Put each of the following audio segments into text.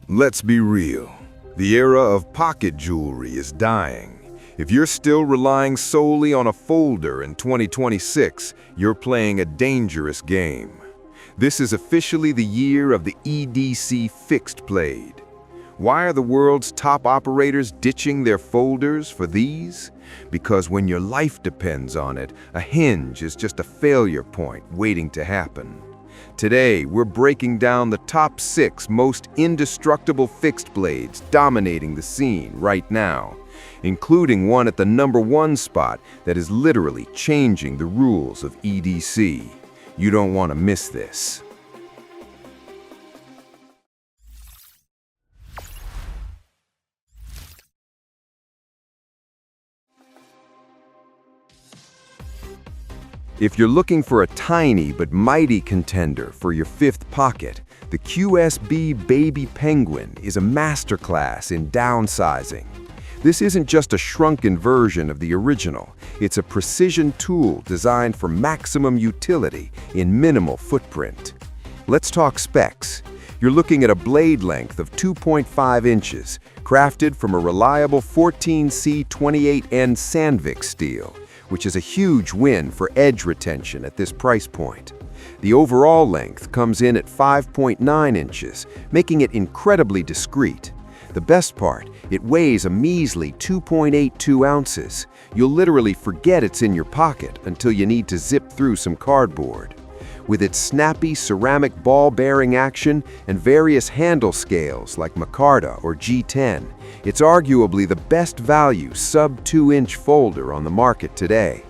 Let's be real. The era of pocket jewelry is dying. If you're still relying solely on a folder in 2026, you're playing a dangerous game. This is officially the year of the EDC Fixed Blade. Why are the world's top operators ditching their folders for these? Because when your life depends on it, a hinge is just a failure point waiting to happen. Today, we're breaking down the top 6 most indestructible fixed blades dominating the scene right now, including one at the #1 spot that is literally changing the rules of EDC. You don't want to miss this. If you're looking for a tiny but mighty contender for your 5th pocket, the QSP Baby Penguin is a masterclass in downsizing. This isn't just a shrunken version of the original, it's a precision tool designed for maximum utility in minimal footprint. Let's talk specs. You're looking at a blade length of 2.5 inches, crafted from a reliable 14C28N Sandvik steel, which is a huge win for edge retention at this price point. The overall length comes in at 5.9 inches, making it incredibly discreet. The best part, it weighs a measly 2.82 ounces. You'll literally forget it's in your pocket until you need to zip through some cardboard. With its snappy ceramic ball-bearing action and various handle scales like micarta or G10, it's arguably the best value sub-2-inch folder on the market today.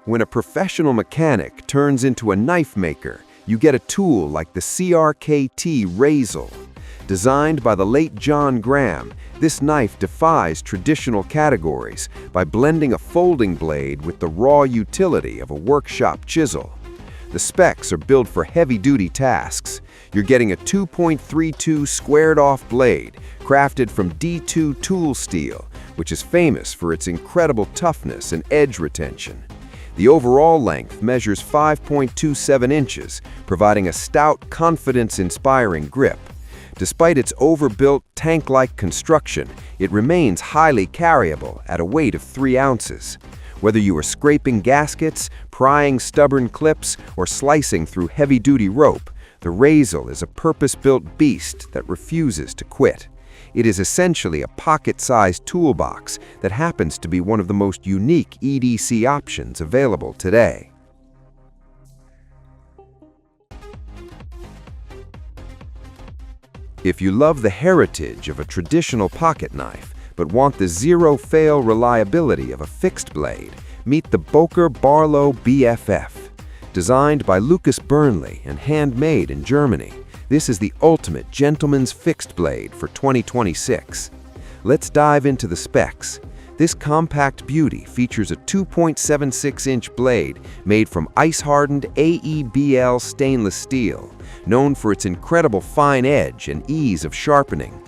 When a professional mechanic turns into a knife maker, you get a tool like the CRKT Razel. Designed by the late John Graham, this knife defies traditional categories by blending a folding blade with the raw utility of a workshop chisel. The specs are built for heavy-duty tasks. You're getting a 2.32 squared-off blade, crafted from D2 tool steel, which is famous for its incredible toughness and edge retention. The overall length measures 5.27 inches, providing a stout, confidence-inspiring grip. Despite its overbuilt, tank-like construction, it remains highly carryable at a weight of 3 ounces. Whether you are scraping gaskets, prying stubborn clips, or slicing through heavy-duty rope, the Razel is a purpose-built beast that refuses to quit. It is essentially a pocket-sized toolbox that happens to be one of the most unique EDC options available today. If you love the heritage of a traditional pocket knife, but want the zero-fail reliability of a fixed blade, meet the Boker Barlow BFF. Designed by Lucas Burnley and handmade in Germany, this is the ultimate gentleman's fixed blade for 2026. Let's dive into the specs. This compact beauty features a 2.76-inch blade made from ice-hardened AEBL stainless steel, known for its incredible fine edge and ease of sharpening.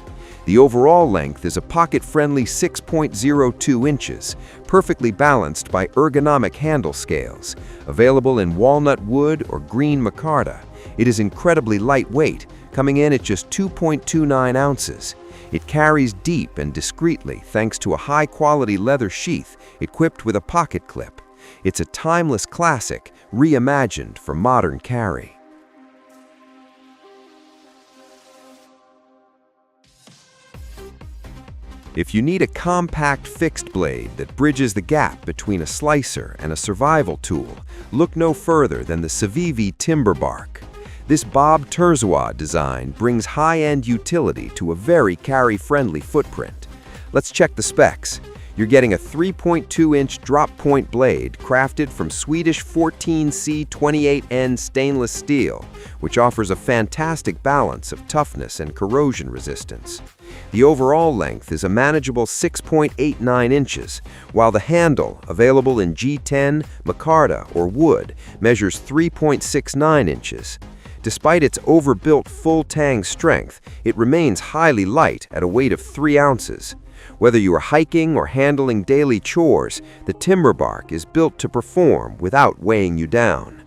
The overall length is a pocket-friendly 6.02 inches, perfectly balanced by ergonomic handle scales. Available in walnut wood or green micarta, it is incredibly lightweight, coming in at just 2.29 ounces. It carries deep and discreetly thanks to a high-quality leather sheath equipped with a pocket clip. It's a timeless classic, reimagined for modern carry. If you need a compact fixed blade that bridges the gap between a slicer and a survival tool, look no further than the Civivi Timberbark. This Bob Terzois design brings high-end utility to a very carry-friendly footprint. Let's check the specs. You're getting a 3.2-inch drop-point blade crafted from Swedish 14C28N stainless steel, which offers a fantastic balance of toughness and corrosion resistance. The overall length is a manageable 6.89 inches, while the handle, available in G10, micarta, or wood, measures 3.69 inches. Despite its overbuilt full-tang strength, it remains highly light at a weight of 3 ounces. Whether you are hiking or handling daily chores, the timber bark is built to perform without weighing you down.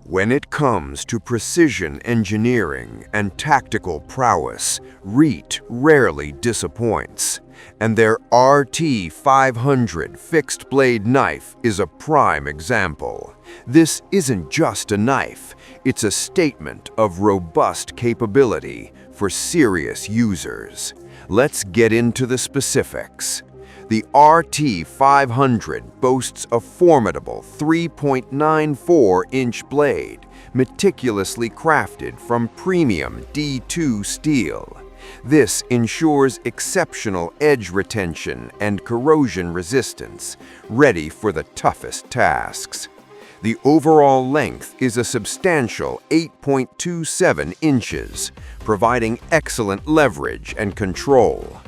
When it comes to precision engineering and tactical prowess, REET rarely disappoints, and their RT500 fixed blade knife is a prime example. This isn't just a knife, it's a statement of robust capability for serious users. Let's get into the specifics. The RT500 boasts a formidable 3.94-inch blade, meticulously crafted from premium D2 steel. This ensures exceptional edge retention and corrosion resistance, ready for the toughest tasks. The overall length is a substantial 8.27 inches, providing excellent leverage and control.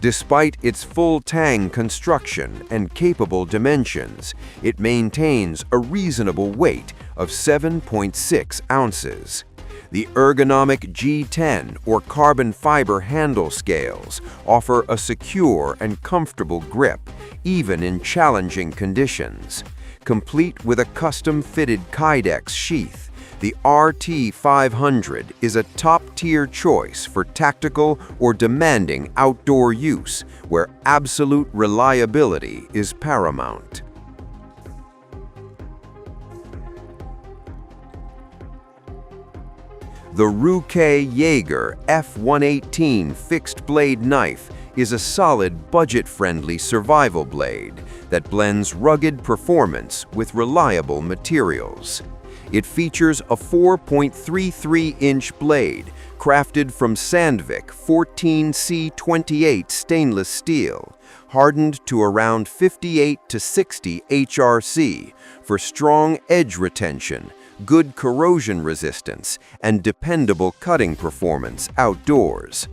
Despite its full-tang construction and capable dimensions, it maintains a reasonable weight of 7.6 ounces. The ergonomic G10 or carbon fiber handle scales offer a secure and comfortable grip, even in challenging conditions. Complete with a custom-fitted Kydex sheath, the RT500 is a top-tier choice for tactical or demanding outdoor use where absolute reliability is paramount. The Ruke Jaeger F118 fixed blade knife is a solid, budget-friendly survival blade that blends rugged performance with reliable materials. It features a 4.33-inch blade crafted from Sandvik 14C28 stainless steel, hardened to around 58 to 60 HRC for strong edge retention, good corrosion resistance, and dependable cutting performance outdoors.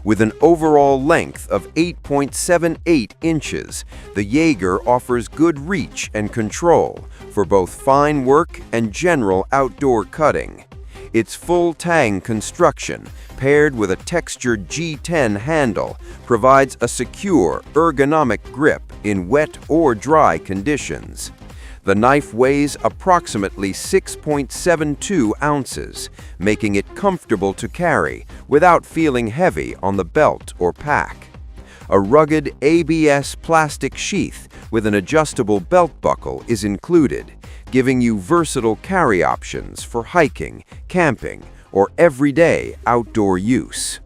With an overall length of 8.78 inches, the Jaeger offers good reach and control for both fine work and general outdoor cutting. Its full-tang construction, paired with a textured G10 handle, provides a secure, ergonomic grip in wet or dry conditions. The knife weighs approximately 6.72 ounces, making it comfortable to carry without feeling heavy on the belt or pack. A rugged ABS plastic sheath with an adjustable belt buckle is included, giving you versatile carry options for hiking, camping, or everyday outdoor use.